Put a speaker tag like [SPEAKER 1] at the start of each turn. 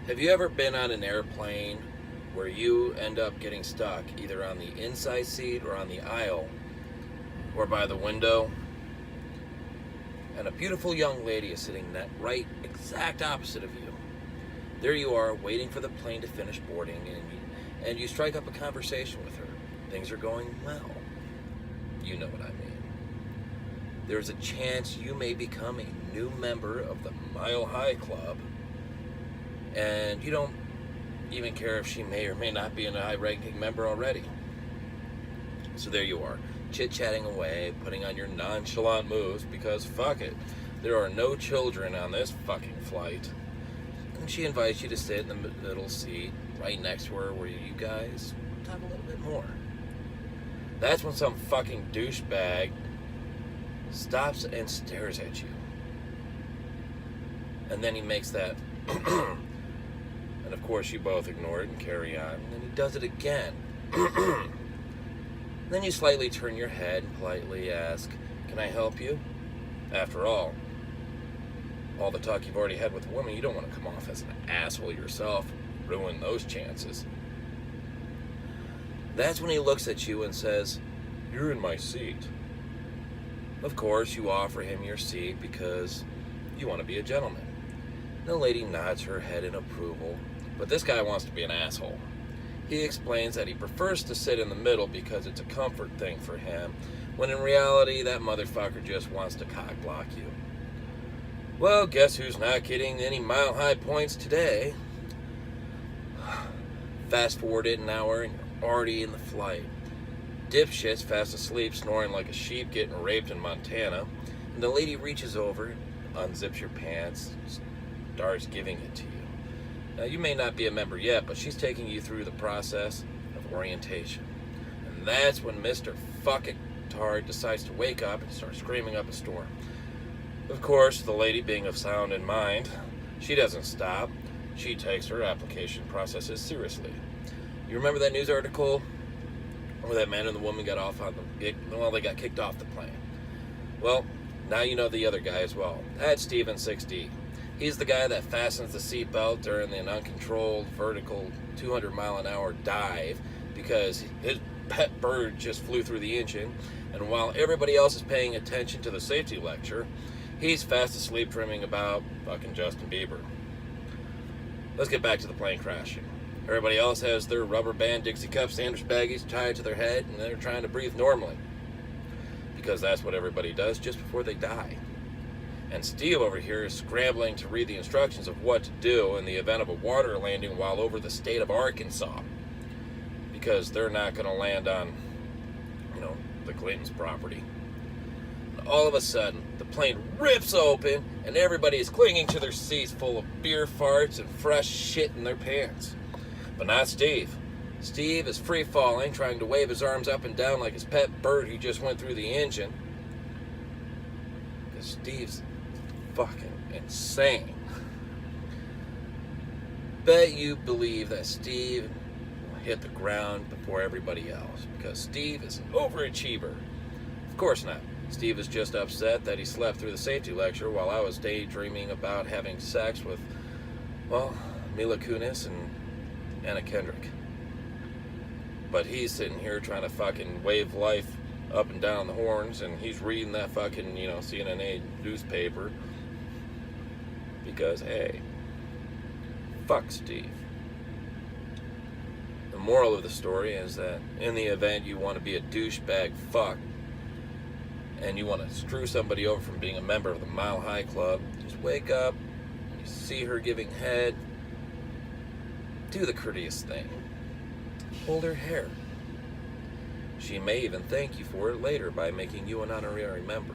[SPEAKER 1] Have you ever been on an airplane where you end up getting stuck either on the inside seat or on the aisle or by the window, and a beautiful young lady is sitting right exact opposite of you? There you are waiting for the plane to finish boarding, and you strike up a conversation with her. Things are going well. You know what I mean. There's a chance you may become a new member of the Mile High Club, and you don't even care if she may or may not be a high-ranking member already. So there you are, chit-chatting away, putting on your nonchalant moves, because fuck it, there are no children on this fucking flight. And she invites you to sit in the middle seat, right next to her, where you guys talk a little bit more. That's when some fucking douchebag stops and stares at you. And then he makes that and of course you both ignore it and carry on. And then he does it again. Then you slightly turn your head and politely ask, "Can I help you?" After all the talk you've already had with a woman, you don't want to come off as an asshole yourself, ruin those chances. That's when he looks at you and says, "You're in my seat." Of course, you offer him your seat because you want to be a gentleman. The lady nods her head in approval, but this guy wants to be an asshole. He explains that he prefers to sit in the middle because it's a comfort thing for him, when in reality, that motherfucker just wants to cock block you. Well, guess who's not getting any Mile High points today? Fast forward an hour and you're already in the flight. Dipshit's fast asleep, snoring like a sheep getting raped in Montana, and the lady reaches over, unzips your pants, starts giving it to you. Now, you may not be a member yet, but she's taking you through the process of orientation. And that's when Mr. Fuck-it-tard decides to wake up and start screaming up a storm. Of course, the lady, being of sound in mind, she doesn't stop. She takes her application processes seriously. You remember that news article where that man and the woman got off on they got kicked off the plane? Well, now you know the other guy as well. That's Steven 6D. He's the guy that fastens the seatbelt during an uncontrolled vertical 200-mile-an-hour dive because his pet bird just flew through the engine, and while everybody else is paying attention to the safety lecture, he's fast asleep dreaming about fucking Justin Bieber. Let's get back to the plane crashing. Everybody else has their rubber band Dixie cup sandwich baggies tied to their head, and they're trying to breathe normally, because that's what everybody does just before they die. And Steve over here is scrambling to read the instructions of what to do in the event of a water landing while over the state of Arkansas, because they're not going to land on, the Clinton's property. And all of a sudden, the plane rips open, and everybody is clinging to their seats full of beer farts and fresh shit in their pants. But not Steve. Steve is free-falling, trying to wave his arms up and down like his pet bird who just went through the engine. Because Steve's fucking insane. Bet you believe that Steve will hit the ground before everybody else, because Steve is an overachiever. Of course not. Steve is just upset that he slept through the safety lecture while I was daydreaming about having sex with, Mila Kunis and Anna Kendrick. But he's sitting here trying to fucking wave life up and down the horns, and he's reading that fucking, CNN newspaper. Because, hey, fuck Steve. The moral of the story is that in the event you want to be a douchebag fuck, and you want to screw somebody over from being a member of the Mile High Club, just wake up, you see her giving head, do the courteous thing. Hold her hair. She may even thank you for it later by making you an honorary member.